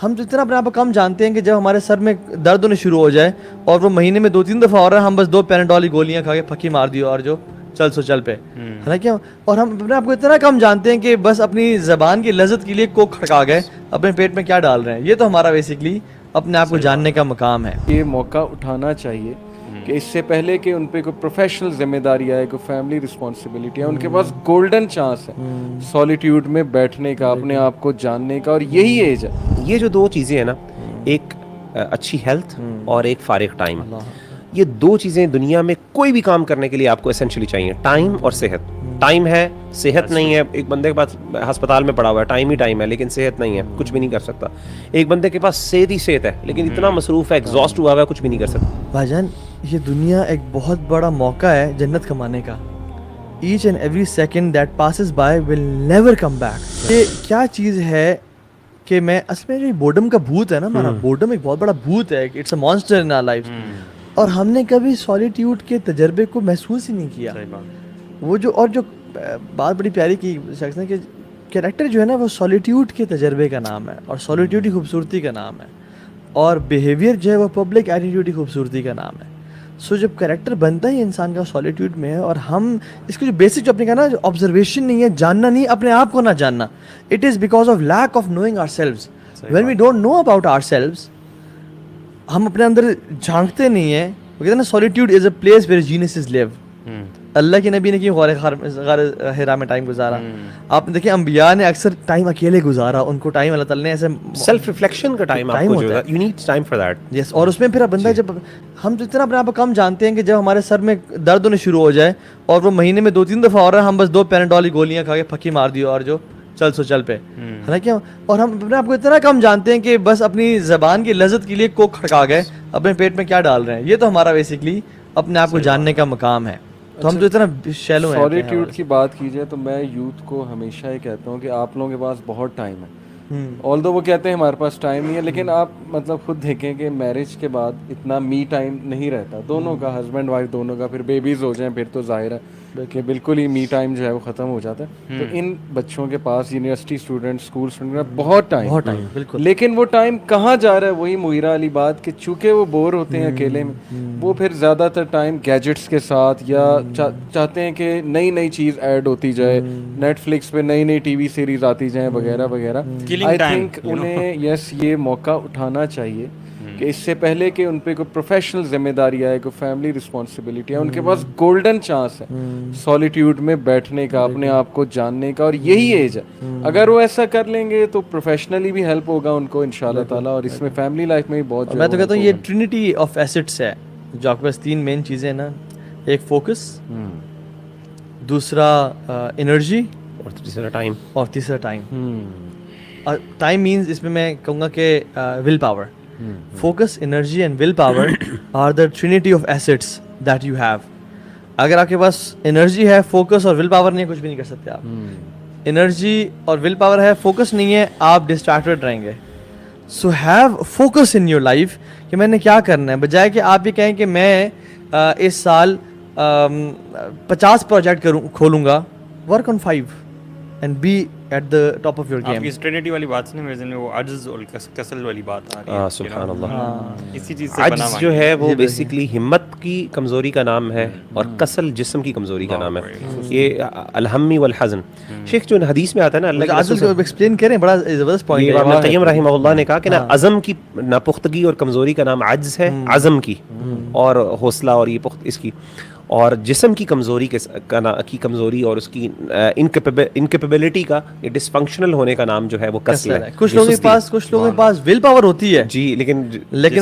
ہم تو اتنا اپنے آپ کو کم جانتے ہیں کہ جب ہمارے سر میں درد ہونے شروع ہو جائے اور وہ مہینے میں 2-3 دفعہ ہو رہا ہے، ہم بس 2 پیناڈول کی گولیاں کھا کے پھکی مار دیو اور جو چل سو چل پہ، حالانکہ اور ہم اپنے آپ کو اتنا کم جانتے ہیں کہ بس اپنی زبان کی لذت کے لیے کوک کھڑکا گئے اپنے پیٹ میں کیا ڈال رہے ہیں. یہ تو ہمارا بیسکلی اپنے آپ کو جاننے کا مقام ہے. یہ موقع اٹھانا چاہیے کہ اس سے پہلے کہ ان پہ کوئی پروفیشنل ذمہ داری آئے، کوئی فیملی رسپانسبلٹی ہے، ان کے پاس گولڈن چانس ہے سولیٹیوڈ میں بیٹھنے کا، اپنے آپ کو جاننے کا، اور یہی ایج ہے. یہ جو دو چیزیں ہیں نا، ایک اچھی ہیلتھ اور ایک فارغ ٹائم، یہ دو چیزیں دنیا میں کوئی بھی کام کرنے کے لیے آپ کو اسینشلی چاہیے. ٹائم اور صحت. ٹائم ہے، صحت نہیں ہے. ایک بندے کے پاس ہسپتال میں پڑا ہوا ہے، ٹائم ہی ٹائم ہے لیکن صحت نہیں ہے، کچھ بھی نہیں کر سکتا. ایک بندے کے پاس صحت ہی صحت ہے لیکن اتنا مصروف ہے، ایگزاسٹ ہوا ہوا ہے، کچھ بھی نہیں کر سکتا. بھائی جان یہ دنیا ایک بہت بڑا موقع ہے جنت کمانے کا. Each and every second that passes by will never come back. یہ کیا چیز ہے کہ میں اصل میں جو بورڈم کا بھوت ہے نا، ہمارا بورڈم ایک بہت بڑا بھوت ہے، it's a monster in our life, اور ہم نے کبھی سولیٹیوڈ کے تجربے کو محسوس ہی نہیں کیا. وہ جو اور جو بات بڑی پیاری کی شخص نے کہ کریکٹر جو ہے نا وہ سولیٹیوڈ کے تجربے کا نام ہے اور سولیٹیوڈ کی خوبصورتی کا نام ہے، اور بیہیویئر جو ہے وہ پبلک ایٹیٹیوڈ کی خوبصورتی کا نام ہے. سو جب کریکٹر بنتا ہی انسان کا سولیٹیوڈ میں ہے، اور ہم اس کو جو بیسک جو اپنے کہا نا آبزرویشن نہیں ہے، جاننا نہیں، اپنے آپ کو نہ جاننا، it is because of lack of knowing ourselves. When we don't know about ourselves, ہم اپنے اندر جھانکتے نہیں ہیں. وہ کہتے ہیں نا سولیٹیوڈ از اے پلیس ویئر جینیسز لیو. اللہ کے نبی نے کیوں غار حرا میں ٹائم گزارا؟ آپ نے دیکھیں انبیاء نے اکثر ٹائم اکیلے گزارا، ان کو ٹائم اللہ تعالیٰ نے ایسے سیلف ریفلیکشن کا ٹائم آپ کو جو ہے، you need time for that. Yes. اور اس میں پھر بندہ جب ہم تو اتنا اپنے آپ کو کم جانتے ہیں کہ جب ہمارے سر میں درد ہونے شروع ہو جائے اور وہ مہینے میں 2-3 دفعہ ہو رہا ہے، ہم بس 2 پیناڈول کی گولیاں کھا کے پھکی مار دیو اور جو چل سو چل پہ، حالانکہ اور ہم اپنے آپ کو اتنا کم جانتے ہیں کہ بس اپنی زبان کی لذت کے لیے کوک کھڑکا گئے اپنے پیٹ میں کیا ڈال رہے ہیں. یہ تو ہمارا بیسکلی اپنے آپ کو جاننے کا مقام ہے. تو ہم تو اتنا شیلو ہیں. سولیٹیوڈ کی بات کی جائے تو میں یوتھ کو ہمیشہ یہ کہتا ہوں کہ آپ لوگوں کے پاس بہت ٹائم ہے. آلدو وہ کہتے ہیں ہمارے پاس ٹائم نہیں ہے، لیکن آپ مطلب خود دیکھیں کہ میرج کے بعد اتنا می ٹائم نہیں رہتا دونوں کا، ہسبینڈ وائف دونوں کا. پھر بیبیز ہو جائیں پھر تو ظاہر ہے کہ بالکل ہی می ٹائم جو ہے وہ ختم ہو جاتا ہے. تو ان بچوں کے پاس یونیورسٹی اسٹوڈنٹ، اسکول اسٹوڈنٹ بہت ٹائم، بالکل. لیکن وہ ٹائم کہاں جا رہا ہے؟ وہی مغیرہ والی بات کہ چونکہ وہ بور ہوتے ہیں اکیلے میں، وہ پھر زیادہ تر ٹائم گیجٹس کے ساتھ، یا چاہتے ہیں کہ نئی نئی چیز ایڈ ہوتی جائے، نیٹ فلکس پہ نئی نئی ٹی وی سیریز آتی جائیں وغیرہ وغیرہ. آئی تھنک انہیں یس یہ موقع اٹھانا چاہیے کہ اس سے پہلے کہ ان پہ کوئی پروفیشنل ذمہ داری آئے، کوئی فیملی رسپانسبلٹی ہے، ان کے پاس گولڈن چانس ہے سولیٹیوڈ میں بیٹھنے کا، اپنے آپ کو جاننے کا، اور یہی ایج ہے. اگر وہ ایسا کر لیں گے تو پروفیشنلی بھی ہیلپ ہوگا ان کو انشاءاللہ تعالیٰ، اور اس میں فیملی لائف میں بھی بہت. میں تو کہتا ہوں یہ ٹرینٹی آف ایسٹس ہے جو آپ کے پاس 3 مین چیزیں ہیں نا، ایک فوکس، دوسرا انرجی، اور تیسرا ٹائم. اور ٹائم مینز اس میں کہوں گا کہ will power. Focus, energy and will power are the trinity of assets that you have. اگر آپ کے پاس انرجی ہے، فوکس اور ول پاور نہیں ہے، کچھ بھی نہیں کر سکتے آپ. انرجی اور ول پاور ہے، فوکس نہیں ہے، آپ ڈسٹریکٹڈ رہیں گے. So have focus in your life کہ میں نے کیا کرنا ہے، بجائے کہ آپ یہ کہیں کہ میں اس سال 50 پروجیکٹ کھولوں گا. Work on 5 and be at the top of your game. آپ کی ٹرینٹی والی بات سے میرے ذہن میں وہ عجز اور کسل والی بات آ رہی ہے. سبحان اللہ. اسی چیز سے عجز جو ہے وہ بیسیکلی ہمت کی کمزوری کا نام ہے، اور کسل جسم کی کمزوری کا نام ہے. یہ الہمی والحزن. شیخ جو حدیث میں آتا ہے نا، اللہ کے عجز کو ایکسپلین کریں، بڑا زبردست پوائنٹ ہے. ابن قیم رحمہ اللہ نے کہا کہ نا عزم کی ناپختگی اور کمزوری کا نام عجز ہے، عزم کی اور حوصلہ اور یہ پخت اس کی، اور جسم کی کمزوری کی کمزوری اور اس کی انکیپیبلٹی کا، یہ ڈس فنکشنل ہونے کا نام جو ہے وہ کسل ہے. کچھ لوگوں کے پاس ول پاور ہوتی ہے جی، لیکن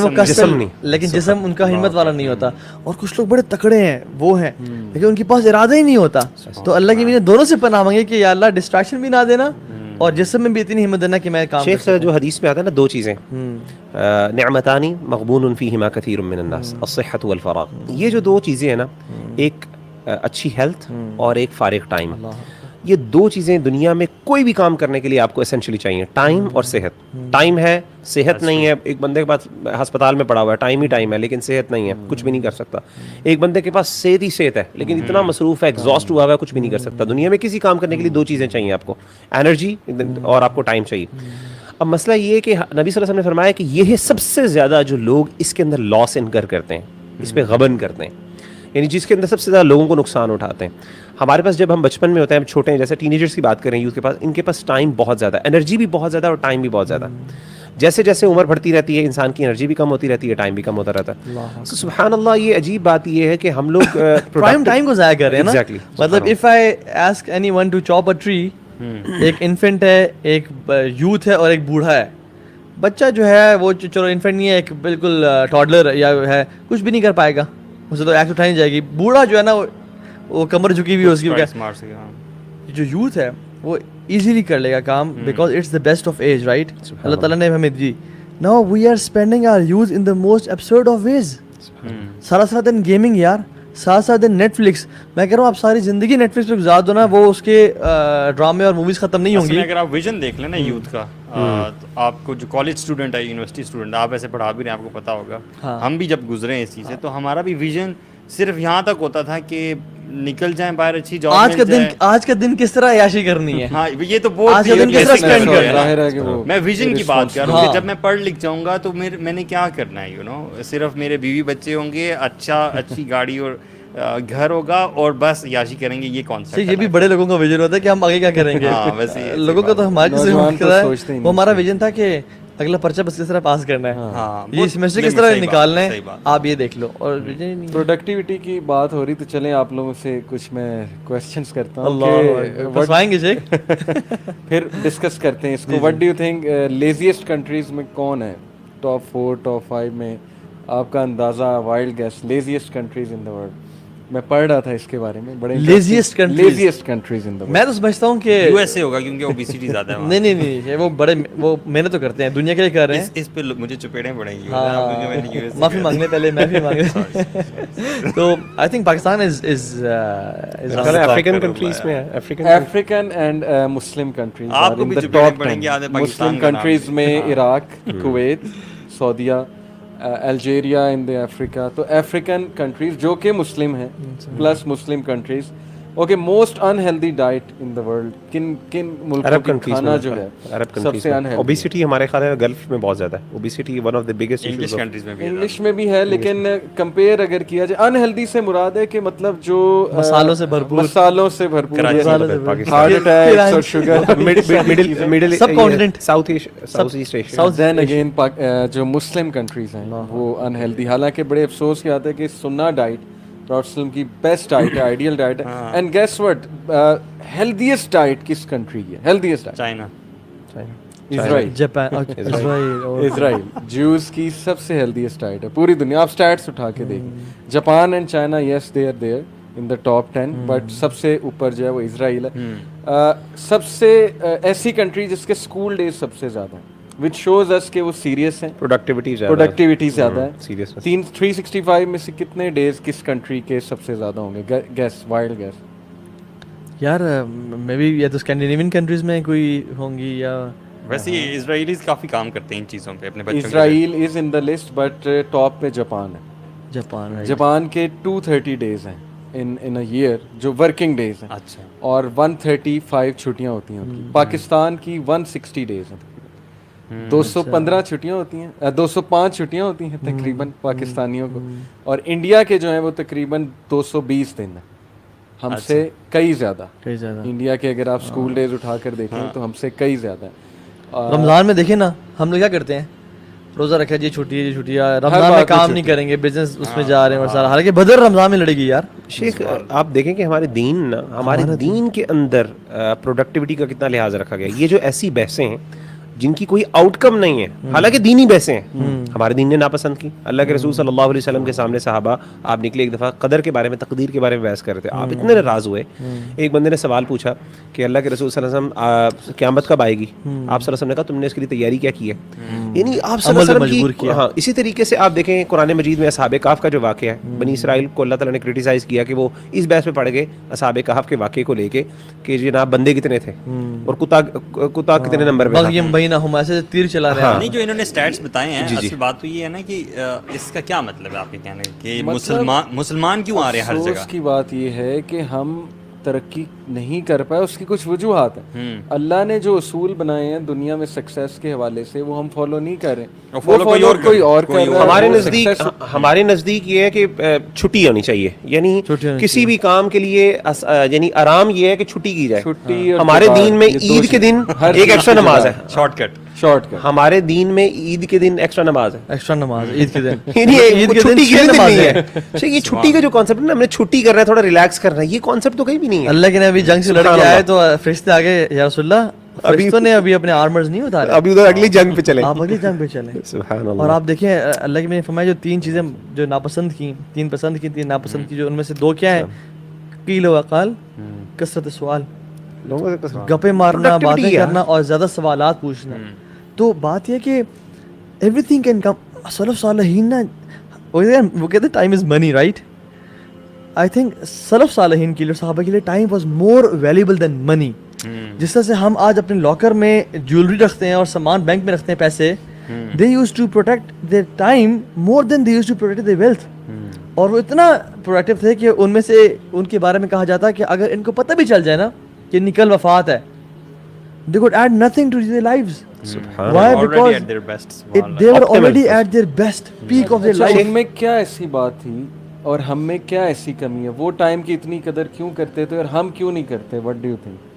وہ جسم نہیں، لیکن جسم ان کا ہمت والا نہیں ہوتا. اور کچھ لوگ بڑے تکڑے ہیں، وہ ہیں، لیکن ان کے پاس ارادہ ہی نہیں ہوتا. تو اللہ کی بھی دونوں سے پناہ مانگے کہ یا اللہ ڈسٹریکشن بھی نہ دینا اور جسم میں بھی اتنی ہمت دینا کہ میں کام. شیخ جو حدیث میں آتا ہے نا، 2 چیزیں، نعمتانی مغبون فیہما کثیر من الناس، الصحۃ والفراغ. یہ جو 2 چیزیں ہیں نا، ایک اچھی ہیلتھ اور ایک فارغ ٹائم، یہ 2 چیزیں دنیا میں کوئی بھی کام کرنے کے لیے آپ کو اسینشلی چاہیے. ٹائم اور صحت. ٹائم ہے، صحت نہیں ہے. ایک بندے کے پاس ہسپتال میں پڑا ہوا ہے، ٹائم ہی ٹائم ہے لیکن صحت نہیں ہے، کچھ بھی نہیں کر سکتا. ایک بندے کے پاس صحت ہی صحت ہے لیکن اتنا مصروف ہے، ایگزاسٹ ہوا ہوا ہے، کچھ بھی نہیں کر سکتا. دنیا میں کسی کام کرنے کے لیے 2 چیزیں چاہیے آپ کو، انرجی اور آپ کو ٹائم چاہیے. اب مسئلہ یہ ہے کہ نبی صلی اللہ علیہ وسلم نے فرمایا کہ یہ ہے سب سے زیادہ جو لوگ اس کے اندر لاس انکر کرتے ہیں, اس پہ غبن کرتے ہیں, یعنی جس کے اندر سب سے زیادہ لوگوں کو نقصان اٹھاتے ہیں. ہمارے پاس جب ہم بچپن میں ہوتے ہیں, ہم چھوٹے ہیں, جیسے ٹین ایجرس کی بات کریں, یوتھ کے پاس, ان کے پاس ٹائم بہت زیادہ, انرجی بھی بہت زیادہ اور ٹائم بھی بہت زیادہ. جیسے جیسے عمر بڑھتی رہتی ہے انسان کی انرجی بھی کم ہوتی رہتی ہے, ٹائم بھی کم ہوتا رہتا ہے. سبحان اللہ, یہ عجیب بات یہ ہے کہ ہم لوگ پرائم ٹائم کو ضائع کر رہے ہیں نا. Exactly. مطلب if I ask anyone to chop a tree, ایک انفینٹ ہے, ایک یوتھ ہے اور ایک بوڑھا ہے. بچہ جو ہے وہ چلو انفینٹ نہیں ہے, ایک بالکل ٹاڈلر یا ہے, کچھ بھی نہیں کر پائے گا, اسے تو ایکٹ اٹھائی جائے گی. بوڑھا جو ہے نا وہ کمر جھکی ہوئی اس کی, جو یوتھ ہے وہ ایزیلی کر لے گا کام, because it's the best of age, right. اللہ تعالیٰ نے ہمیں دی. Now we are spending our youth in the most absurd of ways. سارا دن گیمنگ یار, ساتھ دن نیٹ فلکس. میں کہہ رہا ہوں آپ ساری زندگی نیٹ فلکس پہ گزار دو نا, وہ اس کے ڈرامے اور موویز ختم نہیں ہوں گی. اگر آپ ویژن دیکھ لیں نا یوتھ کا, آپ کو جو کالج اسٹوڈنٹ ہے, یونیورسٹی اسٹوڈنٹ, آپ ایسے پڑھا بھی رہے ہیں, آپ کو پتا ہوگا, ہم بھی جب گزرے ہیں اس چیز سے, تو ہمارا بھی ویژن صرف یہاں تک ہوتا تھا کہ نکل جائیں باہر, اچھی جاب آج کا دن کس طرح عیاشی کرنی ہے. ہاں یہ تو بہت میں ویژن کی بات کر رہا ہوں کہ جب میں پڑھ لکھ جاؤں گا تو میں نے کیا کرنا ہے, صرف میرے بیوی بچے ہوں گے, اچھی گاڑی اور گھر ہوگا, اور بس عیاشی کریں گے. یہ کانسیپٹ یہ بھی بڑے لوگوں کا ویژن ہوتا ہے کہ ہم آگے کیا کریں گے. لوگوں کا تو ہمارے جیسے وہ ہمارا ویژن تھا کہ اگلا پرچہ بس کس طرح پاس کرنا ہے, یہ سیمسٹر کس طرح نکالنا ہے, آپ یہ دیکھ لو. اور پروڈکٹیوٹی کی بات ہو رہی تو چلیں آپ لوگوں سے کچھ میں کویسچنس کرتا ہوں, پھنسوائیں گے شیخ, پھر ڈسکس کرتے ہیں اس کو. What do you think laziest countries میں کون ہے, ٹاپ 4 ٹاپ 5 میں آپ کا اندازہ, wild guess, laziest countries in the world. میں پڑھ رہا تھا اس کے بارے میں, بڑے لیزیسٹ کنٹریز ان دا ورلڈ. میں تو سمجھتا ہوں کہ یو ایس اے ہوگا کیونکہ اوبیسٹی زیادہ ہے. نہیں وہ بڑے وہ محنت تو کرتے ہیں, دنیا کے لیے کر رہے ہیں. اس پہ مجھے چپیڑیں پڑیں گی, معافی مانگنے پہلے میں بھی مانگنے. تو I think Pakistan is African countries میں ہے, افریقن اینڈ مسلم کنٹریز آپ کو بھی چپیڑیں پڑیں گی. مسلم کنٹریز میں عراق, کویت, سعودیہ, الجیریا ان دی افریقہ. تو افریقن کنٹریز جو کہ مسلم ہیں plus Muslim countries. Okay, most unhealthy diet in the world, کن ملکوں کا کھانا جو ہے سب سے انہیلدی؟ اوبیسٹی ہمارے خیال میں گلف میں بہت زیادہ ہے. Obesity one of the biggest English countries میں بھی, انگلش میں بھی ہے, لیکن کمپیئر اگر کیا جائے, انہیلدی سے مراد ہے کہ مطلب جو مسالوں سے بھرپور, ہارٹ اٹیک اور sugar, middle sub continent, south east Asia. Then again جو مسلم کنٹریز ہیں وہ انہیلدی. حالانکہ بڑے افسوس کی بات ہے کہ سنہ ڈائٹ پروٹسٹنٹ کی بیسٹ ڈائٹ ہے, آئیڈیل ڈائٹ ہے. اینڈ گیس وٹ, ہیلدیسٹ ڈائٹ کس کنٹری کی ہے؟ ہیلدیسٹ ڈائٹ چائنا, اسرائیل, جاپان, اسرائیل. جوز کی سب سے ہیلدیسٹ ڈائٹ ہے پوری دنیا. آپ اسٹیٹس اٹھا کے دیکھیں, Japan and China, yes they are there in the top 10, but سب سے اوپر جو ہے وہ اسرائیل ہے. سب سے ایسی کنٹری جس کے اسکول ڈیز سب سے زیادہ ہیں, which shows us کہ وہ سیریس ہیں, پروڈکٹیوٹی زیادہ ہے. 365 میں سے کتنے ڈیز کس کنٹری کے سب سے زیادہ ہوں گے؟ Guess, wild guess. یار میں بھی یا تو اسکینڈینیوین کنٹریز میں کوئی ہوں گی, یا ویسے اسرائیلیز کافی کام کرتے ہیں ان چیزوں پہ اپنے بچوں. اسرائیل از ان دا لسٹ, بٹ ٹاپ پہ جاپان ہے. جاپان کے 230 ڈیز ہیں ان اے ایئر جو ورکنگ ڈیز ہیں, اچھا, اور 135 چھٹیاں ہوتی ہیں ان کی. پاکستان کی 160 ڈیز ہیں, 215 چھٹیاں ہوتی ہیں, 205 چھٹیاں ہوتی ہیں تقریباً پاکستانیوں کو, اور انڈیا کے جو ہیں وہ تقریباً 220 دن ہیں. ہم سے کئی زیادہ. انڈیا کے اگر آپ اسکول ڈیز اٹھا کر دیکھیں تو ہم سے کئی زیادہ ہیں. رمضان میں دیکھیں نا ہم لوگ کیا کرتے ہیں, روزہ رکھا جی چھٹی ہے, چھٹی ہے, رمضان میں کام نہیں کریں گے, بزنس اس میں جا رہے ہیں اور سارا. حالانکہ بدر رمضان میں لڑے گی یار. شیخ آپ دیکھیں کہ ہمارے دین کے اندر پروڈکٹیوٹی کا کتنا لحاظ رکھا گیا. یہ جو ایسی بحثیں ہیں جن کی کوئی آؤٹ کم نہیں ہے, حالانکہ دینی بحثیں ہیں, ہمارے دین نے ناپسند کی. اللہ کے رسول صلی اللہ علیہ وسلم کے سامنے صحابہ آپ نکلے, ایک دفعہ قدر کے بارے میں, تقدیر کے بارے میں بحث کر رہے تھے. آپ اتنے ناراض ہوئے, ایک بندے نے سوال پوچھا کہ اللہ کے رسول صلی اللہ علیہ وسلم قیامت کب آئے گی؟ آپ صلی اللہ علیہ وسلم نے کہا تم نے اس کے لیے تیاری کیا کی ہے. یعنی آپ صلی اللہ علیہ وسلم کی. ہاں, اسی طریقے سے آپ دیکھیں قرآن مجید میں اصحاب کہف کا جو واقعہ ہے, بنی اسرائیل کو اللہ تعالیٰ نے کرٹیسائز کیا کہ وہ اس بحث پہ پڑ گئے اصحاب کہف کے واقعے کو لے کے کہ جناب بندے کتنے تھے اور کتا کتنے نمبر پہ چلا رہے ہیں. نہیں, جو انہوں نے سٹیٹس بتائے ہیں, اصل بات تو یہ ہے نا کہ اس کا کیا مطلب ہے آپ کے کہنے کہ مسلمان کیوں آ رہے ہیں ہر جگہ. کی بات یہ ہے کہ ہم ترقی نہیں کر پائے اس کی کچھ وجوہات ہیں. اللہ نے جو اصول بنائے ہیں دنیا میں سکسیس کے حوالے سے وہ ہم فالو نہیں کر رہے ہیں, وہ فالو کوئی اور کر رہا ہے. ہمارے نزدیک یہ ہے کہ چھٹی ہونی چاہیے, یعنی کسی بھی کام کے لیے یعنی آرام یہ ہے کہ چھٹی کی جائے. ہمارے دین میں عید کے دن ایک ایکسٹرا نماز ہے, شارٹ کٹ. ہمارے دین میں عید کے دن ایکسٹرا نماز ہے, ایکسٹرا نماز عید کے دن. عید کے دن نماز ہے. یہ چھٹی کا جو کانسیپٹ ہے نا, ہم نے چھٹی کرنا ہے, تھوڑا ریلیکس کرنا ہے, یہ کانسیپٹ تو کہیں بھی نہیں ہے. اللہ کے نبی جنگ سے لڑ کے آئے تو فرشتے آگے, یا رسول اللہ فرشتوں نے ابھی اپنے آرمرز نہیں اتارے, ابھی ادھر اگلی جنگ پہ چلے, آپ اگلی جنگ پہ چلیں. سبحان اللہ. اور آپ دیکھیں اللہ کے نے فرمایا جو 3 چیزیں جو ناپسند کی, 3 پسند کی, 3 ناپسند کی, جو ان میں سے 2 کیا ہیں, قیل و قال, کثرت سوال, گپے مارنا, باتیں کرنا اور زیادہ سوالات پوچھنا. تو بات یہ کہ ایوری تھنگ کین کم. سلف صالحین نا وہ کہتے ہیں time is money, right. I think سلف صالحین کے لیے, صحابہ کے لیے ٹائم واز مور ویلیبل دین منی. جس طرح سے ہم آج اپنے لاکر میں جیولری رکھتے ہیں اور سامان بینک میں رکھتے ہیں پیسے, they used to protect their time more than they used to protect their wealth. اور وہ اتنا پروڈکٹیو تھے کہ ان میں سے ان کے بارے میں کہا جاتا ہے کہ اگر ان کو پتہ بھی چل جائے نا کہ نکل وفات ہے, they could add nothing to their lives. Why? Because they were already at their best peak of their life. ان میں کیا ایسی بات تھی اور ہم میں کیا ایسی کمی ہے, وہ ٹائم کی اتنی قدر کیوں کرتے تھے اور ہم کیوں نہیں کرتے؟ What do you think?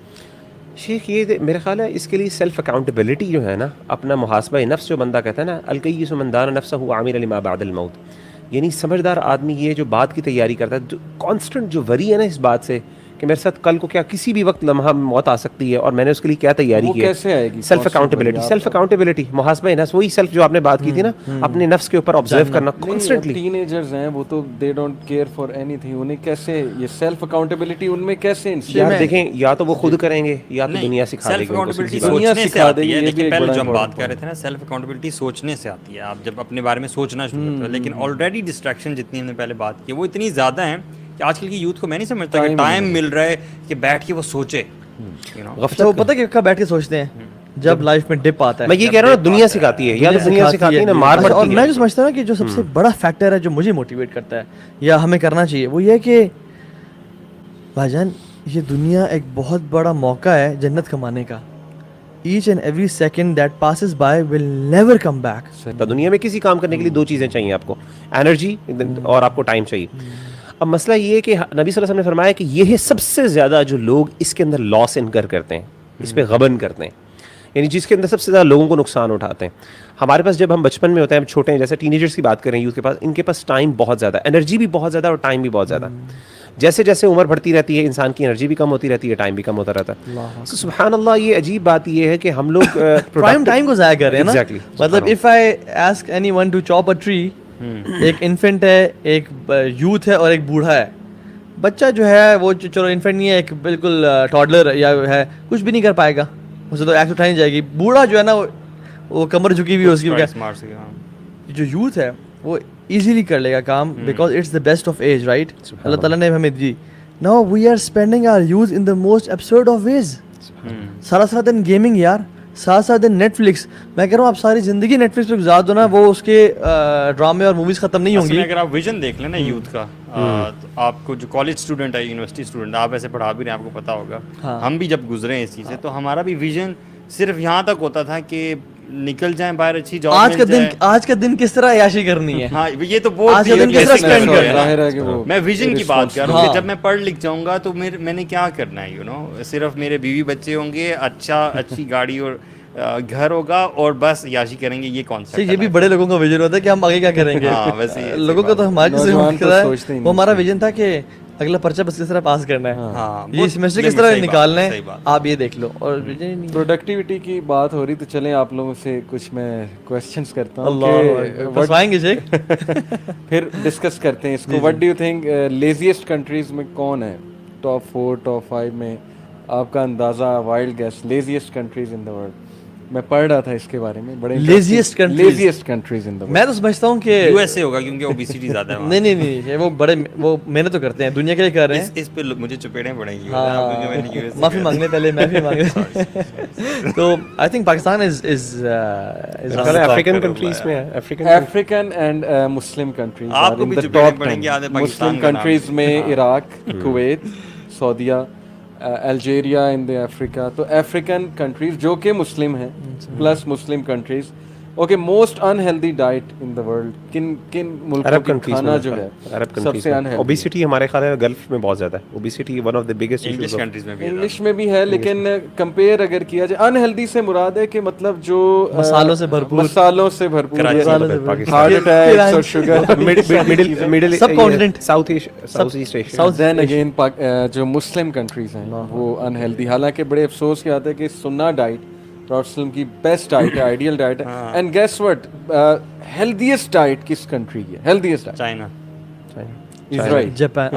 شیخ یہ میرا خیال ہے اس کے لیے سیلف اکاؤنٹیبلٹی جو ہے نا, اپنا محاسبہ نفس جو بندہ کہتا ہے نا, الکیس من دان نفسہ عاملا لما بعد الموت, یعنی سمجھدار آدمی یہ جو بات کی تیاری کرتا ہے, کانسٹنٹ جو وری ہے نا اس بات سے کہ میرے ساتھ کل کو کیا کسی بھی وقت لمحہ موت آ سکتی ہے اور میں نے اس کے لیے کیا تیاری کی ہے. سیلف اکاؤنٹیبلٹی محاسبہ نفس, وہی سیلف جو آپ نے بات کی تھی نا, اپنے نفس کے اوپر آبزرو کرنا کانسٹنٹلی. ٹین ایجرز ہیں وہ تو they don't care for any thing, انہیں کیسے یہ سیلف اکاؤنٹیبلٹی ان میں کیسے یار دیکھیں, یا تو وہ خود کریں گے یا تو دنیا سکھا دے گی. دنیا سکھا دے گی. لیکن پہلے جو ہم بات کر رہے تھے نا, سیلف اکاؤنٹیبلٹی سوچنے سے آتی ہے. آپ جب اپنے بارے میں سوچنا شروع کرتے ہو, لیکن آلریڈی ڈسٹریکشن جتنی ہم نے پہلے بات کی وہ اتنی زیادہ ہیں کہ آج کل کی یوتھ کو میں نہیں سمجھتا کہ ٹائم مل رہا ہے کہ بیٹھ کے وہ سوچے. وہ پتہ کہ کب بیٹھ کے سوچتے ہیں جب لائف میں ڈپ آتا ہے. میں یہ کہہ رہا ہوں دنیا سکھاتی ہے, یا تو دنیا سکھاتی ہے نا مار پڑتی ہے. اور میں جو سمجھتا ہوں کہ جو سب سے بڑا فیکٹر ہے جو مجھے موٹیویٹ کرتا ہے یا ہمیں کرنا چاہیے, وہ یہ کہ بھائی جان یہ دنیا ایک بہت بڑا موقع ہے جنت کمانے کا. Each and every second that passes by will never come back. دنیا میں کسی کام کرنے کے لیے 2 چیزیں چاہیے آپ کو, انرجی اور آپ کو ٹائم چاہیے. اب مسئلہ یہ ہے کہ نبی صلی اللہ علیہ وسلم نے فرمایا کہ یہ سب سے زیادہ جو لوگ اس کے اندر لاس انکر کرتے ہیں, اس پہ غبن کرتے ہیں, یعنی جس کے اندر سب سے زیادہ لوگوں کو نقصان اٹھاتے ہیں. ہمارے پاس جب ہم بچپن میں ہوتے ہیں, چھوٹے ہیں, جیسے ٹین ایجرس کی بات کریں, یوتھ کے پاس, ان کے پاس ٹائم بہت زیادہ, انرجی بھی بہت زیادہ اور ٹائم بھی بہت زیادہ. جیسے جیسے عمر بڑھتی رہتی ہے انسان کی انرجی بھی کم ہوتی رہتی ہے, ٹائم بھی کم ہوتا رہتا ہے. سبحان اللہ, یہ عجیب بات یہ ہے کہ ہم لوگ پرائم ٹائم کو ضائع کر رہے ہیں نا. مطلب if I ask anyone to chop a tree, ایک انفینٹ ہے, ایک یوتھ ہے اور ایک بوڑھا ہے. بچہ جو ہے وہ چلو انفینٹ نہیں ہے, ایک بالکل ٹاڈلر یا ہے, کچھ بھی نہیں کر پائے گا, اسے تو ایکس اٹھانی جائے گی. بوڑھا جو ہے نا وہ کمر جھکی ہوئی اس کی, جو یوتھ ہے وہ ایزیلی کر لے گا کام, because it's the best of age, right. اللہ تعالیٰ نے ہمیں دی. Now we are spending our youth in the most absurd of ways. سارا دن گیمنگ یار, سارا دن نیٹ فلکس. میں کہہ رہا ہوں آپ ساری زندگی نیٹ فلکس پہ گزار دو نا, وہ اس کے ڈرامے اور موویز ختم نہیں ہوں گی. اگر آپ ویژن دیکھ لیں نا یوتھ کا, آپ کو جو کالج اسٹوڈنٹ ہے, یونیورسٹی اسٹوڈنٹ, آپ ایسے پڑھا بھی رہے ہیں, آپ کو پتا ہوگا, ہم بھی جب گزرے ہیں اس چیز سے, تو ہمارا بھی ویژن صرف یہاں تک ہوتا تھا کہ نکل جائیں باہر, اچھی جاب آج کا دن کس طرح عیاشی کرنی ہے. ہاں یہ تو بہت میں ویژن کی بات کر رہا ہوں کہ جب میں پڑھ لکھ جاؤں گا تو میں نے کیا کرنا ہے, یو نو, صرف میرے بیوی بچے ہوں گے, اچھی گاڑی اور گھر ہوگا, اور بس عیاشی کریں گے. یہ کانسیپٹ یہ بھی بڑے لوگوں کا ویژن ہوتا ہے کہ ہم آگے کیا کریں گے. لوگوں کا تو ہمارے وہ ہمارا ویژن تھا کہ اگلا پرچہ بس کس طرح پاس کرنا ہے, یہ سیمسٹر کس طرح نکالنا ہے, آپ یہ دیکھ لو. اور پروڈکٹیوٹی کی بات ہو رہی تو چلیں آپ لوگوں سے کچھ میں کوسچنس کرتا ہوں, پھر ڈسکس کرتے ہیں اس کو. What do you think laziest countries میں کون ہے, ٹاپ 4 ٹاپ 5 میں آپ کا اندازہ, wild guess, laziest countries in the world. میں پڑھ رہا تھا اس کے بارے میں, بڑے لیزیسٹ کنٹریز ان دا ورلڈ. میں تو سمجھتا ہوں کہ یو ایس اے ہوگا کیونکہ اوبیسٹی زیادہ ہے. نہیں وہ بڑے وہ محنت تو کرتے ہیں, دنیا کے لیے کر رہے ہیں. اس پہ مجھے چپیڑیں پڑیں گی, معافی مانگ لیں پہلے, معافی مانگ لیں. تو I think Pakistan is African countries میں ہے, افریقن اینڈ مسلم کنٹریز. آپ کو بھی چپیڑیں پڑیں گی. مسلم کنٹریز میں عراق, کویت, سعودیہ, الجیریا ان دا افریقہ. تو افریقن کنٹریز جو کہ مسلم ہیں plus Muslim countries, okay, most unhealthy diet in the world کن کن ملکوں کا کھانا جو ہے سب سے انہیلدی؟ اوبیسٹی ہمارے خیال ہے گلف میں بہت زیادہ ہے. Obesity one of the biggest English issues. Countries میں بھی انگلش میں بھی ہے, لیکن کمپیئر اگر کیا جائے انہیلدی سے مراد ہے کہ مطلب جو مسالوں سے بھرپور, مسالوں سے بھرپور, پاکستان, ہارٹ اٹیک اور sugar, middle sub continent, south east Asia. Then again جو مسلم کنٹریز ہیں وہ انہیلدی. حالانکہ بڑے افسوس کی بات ہے کہ سنہ ڈائٹ پروفیسر کی بیسٹ ڈائٹ ہے, آئیڈیل ڈائٹ ہے. اینڈ گیس وٹ, ہیلدیسٹ ڈائٹ کس کنٹری کی ہے؟ ہیلدیسٹ ڈائٹ چائنا, اسرائیل. جاپان,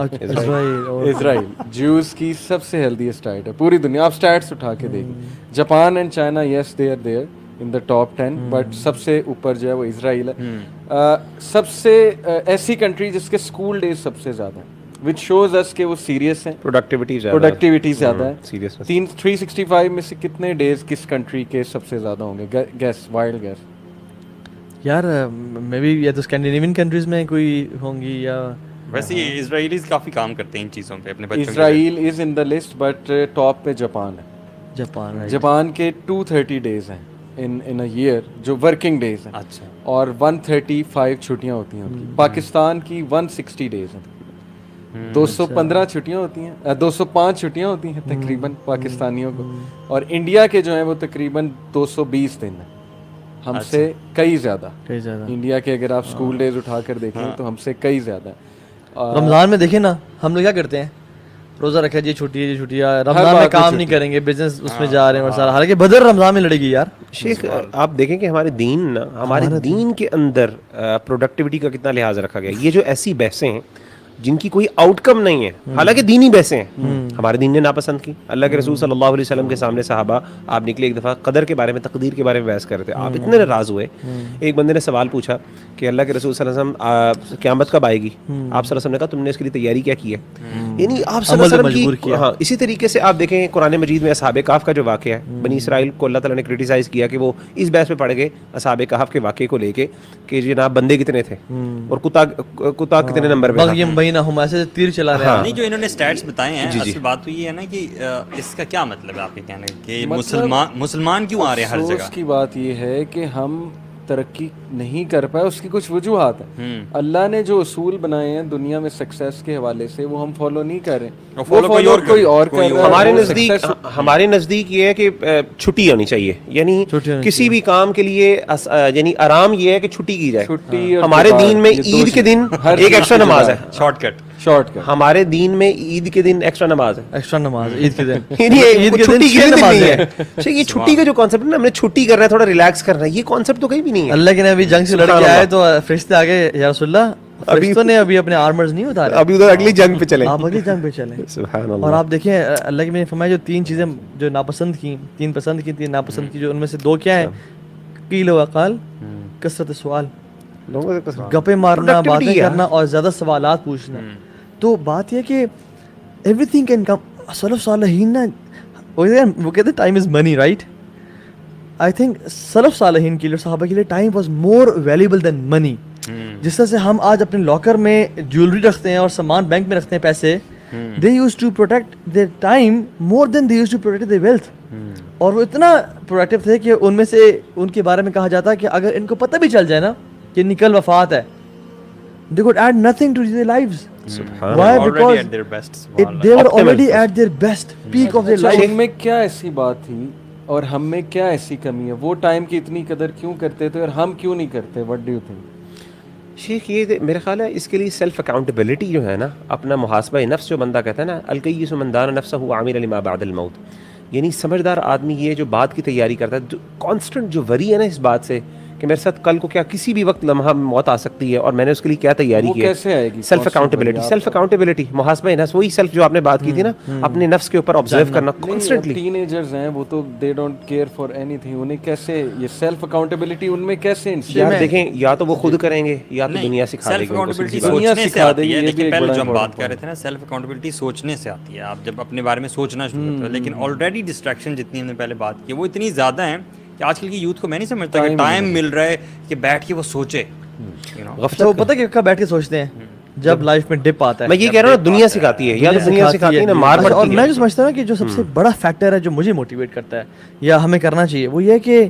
اسرائیل جوز کی سب سے ہیلدیسٹ ڈائٹ ہے پوری دنیا. آپ اسٹیٹس اٹھا کے دیکھیں, Japan and China yes they are there in the top 10, but سب سے اوپر جو ہے وہ اسرائیل ہے. سب سے ایسی کنٹری جس کے اسکول ڈیز سب سے زیادہ ہیں, which shows us کہ وہ سیریس ہیں, پروڈکٹیوٹی زیادہ ہے. 365 میں سے کتنے ڈیز کس کنٹری کے سب سے زیادہ ہوں گے؟ Guess, wild guess. یار میں بھی یا تو اسکینڈینیوین کنٹریز میں کوئی ہوں گی, یا ویسے اسرائیلیز کافی کام کرتے ہیں ان چیزوں پہ اپنے بچوں کے. اسرائیل از ان دا لسٹ, بٹ ٹاپ پہ جاپان ہے. جاپان, جاپان کے 230 ڈیز ہیں ان اے ایئر جو ورکنگ ڈیز ہیں, اچھا, اور 135 چھٹیاں ہوتی ہیں ان کی. پاکستان کی 160 ڈیز ہیں, 215 چھٹیاں ہوتی ہیں, 205 چھٹیاں ہوتی ہیں تقریباً پاکستانیوں کو, اور انڈیا کے جو ہیں وہ تقریباً 220 دن ہیں, ہم سے کئی زیادہ. انڈیا کے اگر آپ اسکول ڈیز اٹھا کر دیکھیں تو ہم سے کئی زیادہ. رمضان میں دیکھیں نا ہم لوگ کیا کرتے ہیں, روزہ رکھا جی چھٹی ہے, جی چھٹی ہے, رمضان میں کام نہیں کریں گے, بزنس اس میں جا رہے ہیں اور سارا. حالانکہ بدر رمضان میں لڑے گی یار. شیخ آپ دیکھیں کہ ہمارے دین کے اندر پروڈکٹیوٹی کا کتنا لحاظ رکھا گیا. یہ جو ایسی بحثیں ہیں جن کی کوئی آؤٹ کم نہیں ہے, حالانکہ دینی بحثیں ہیں, ہمارے دین نے ناپسند کی. اللہ کے رسول صلی اللہ علیہ وسلم کے سامنے صحابہ آپ نکلے, ایک دفعہ قدر کے بارے میں, تقدیر کے بارے میں بحث کر رہے تھے. آپ اتنے ناراض ہوئے, ایک بندے نے سوال پوچھا کہ اللہ کے رسول صلی اللہ علیہ وسلم قیامت کب آئے گی؟ آپ صلی اللہ علیہ وسلم نے کہا تم نے اس کے لیے تیاری کیا کی ہے. یعنی آپ صلی اللہ علیہ وسلم کی. ہاں, اسی طریقے سے آپ دیکھیں قرآن مجید میں اصحاب کہف کا جو واقعہ ہے, بنی اسرائیل کو اللہ تعالیٰ نے کرٹیسائز کیا کہ وہ اس بحث پہ پڑ گئے اصحاب کہف کے واقعے کو لے کے کہ جناب بندے کتنے تھے اور کتا کتنے نمبر پہ تھا. چلا رہے ہیں. نہیں, جو انہوں نے سٹیٹس بتائے ہیں, اصل بات تو یہ ہے نا کہ اس کا کیا مطلب ہے آپ کے کہنے کہ مسلمان کیوں آ رہے ہیں ہر جگہ؟ افسوس کی بات یہ ہے کہ ہم ترقی نہیں کر پائے. اس کی کچھ وجوہات ہیں. اللہ نے جو اصول بنائے ہیں دنیا میں سکسیس کے حوالے سے وہ ہم فالو نہیں کر رہے, وہ فالو کوئی اور کر رہا ہے. ہمارے نزدیک یہ ہے کہ چھٹی ہونی چاہیے, یعنی کسی بھی کام کے لیے یعنی آرام یہ ہے کہ چھٹی کی جائے. ہمارے دین میں عید کے دن ایک ایکسٹرا نماز ہے, شارٹ کٹ. ہمارے دین میں عید کے دن ایکسٹرا نماز ہے, ایکسٹرا نماز عید کے دن. عید کے دن چھٹی نہیں ہے. یہ چھٹی کا جو کانسیپٹ ہے نا, ہم نے چھٹی کرنا ہے, تھوڑا ریلیکس کرنا ہے, یہ کانسیپٹ تو کہیں بھی نہیں ہے. اللہ کے نبی جنگ سے لڑ کے آئے تو فرشتے آگے, یا رسول اللہ, فرشتوں نے ابھی اپنے آرمرز نہیں اتارے, ابھی ادھر اگلی جنگ پہ چلیں, آپ اگلی جنگ پہ چلیں. سبحان اللہ. اور آپ دیکھیں اللہ کے نے فرمایا جو 3 چیزیں جو ناپسند کی, 3 پسند کی, 3 ناپسند کی, جو ان میں سے 2 کیا ہیں؟ قیل و قال, کثرت سوال, گپے مارنا, باتیں کرنا اور زیادہ سوالات پوچھنا. تو بات یہ کہ ایوری تھنگ کین کم. سلف صالحین نا وہ کہتے ہیں time is money, right? I think سلف صالحین کے لیے, صحابہ کے لیے ٹائم واز مور ویلیبل دین منی. جس طرح سے ہم آج اپنے لاکر میں جیولری رکھتے ہیں اور سامان بینک میں رکھتے ہیں پیسے, they used to protect their time more than they used to protect their wealth. اور وہ اتنا پروڈکٹیو تھے کہ ان میں سے ان کے بارے میں کہا جاتا ہے کہ اگر ان کو پتہ بھی چل جائے نا کہ نکل وفات ہے, they could add nothing to their lives. Why? Because they were already at their best peak of their life. ان میں کیا ایسی بات تھی اور ہم میں کیا ایسی کمی ہے؟ وہ ٹائم کی اتنی قدر کیوں کرتے تھے اور ہم کیوں نہیں کرتے؟ What do you think? شیخ یہ میرا خیال ہے اس کے لیے سیلف اکاؤنٹیبلٹی جو ہے نا, اپنا محاسبہ نفس جو بندہ کہتا ہے نا, الکیس من دان نفسہ عاملا لما بعد الموت, یعنی سمجھدار آدمی یہ جو بات کی تیاری کرتا ہے, کانسٹنٹ جو وری ہے نا اس بات سے کہ میرے ساتھ کل کو کیا کسی بھی وقت لمحہ موت آ سکتی ہے اور میں نے اس کے لیے کیا تیاری کی ہے. سیلف اکاؤنٹیبلٹی, محاسبہ نفس, وہی سیلف جو آپ نے بات کی تھی نا, اپنے نفس کے اوپر آبزرو کرنا کانسٹنٹلی. ٹین ایجرز ہیں وہ تو they don't care for any thing, انہیں کیسے یہ سیلف اکاؤنٹیبلٹی ان میں کیسے؟ یار دیکھیں, یا تو وہ خود کریں گے یا تو دنیا سکھا دے گی. دنیا سکھا دے گی. لیکن پہلے جو ہم بات کر رہے تھے نا, سیلف اکاؤنٹیبلٹی سوچنے سے آتی ہے. آپ جب اپنے بارے میں سوچنا شروع کرتے ہو, لیکن آلریڈی ڈسٹریکشن جتنی ہم نے پہلے بات کی وہ اتنی زیادہ ہیں کہ آج کل کی یوتھ کو میں نہیں سمجھتا کہ ٹائم مل رہا ہے کہ بیٹھ کے وہ سوچے. وہ پتہ کہ کب بیٹھ کے سوچتے ہیں, جب لائف میں ڈپ آتا ہے. میں یہ کہہ رہا ہوں دنیا سکھاتی ہے, یا تو دنیا سکھاتی ہے نا مار پڑتی ہے. اور میں جو سمجھتا ہوں کہ جو سب سے بڑا فیکٹر ہے جو مجھے موٹیویٹ کرتا ہے یا ہمیں کرنا چاہیے وہ یہ ہے کہ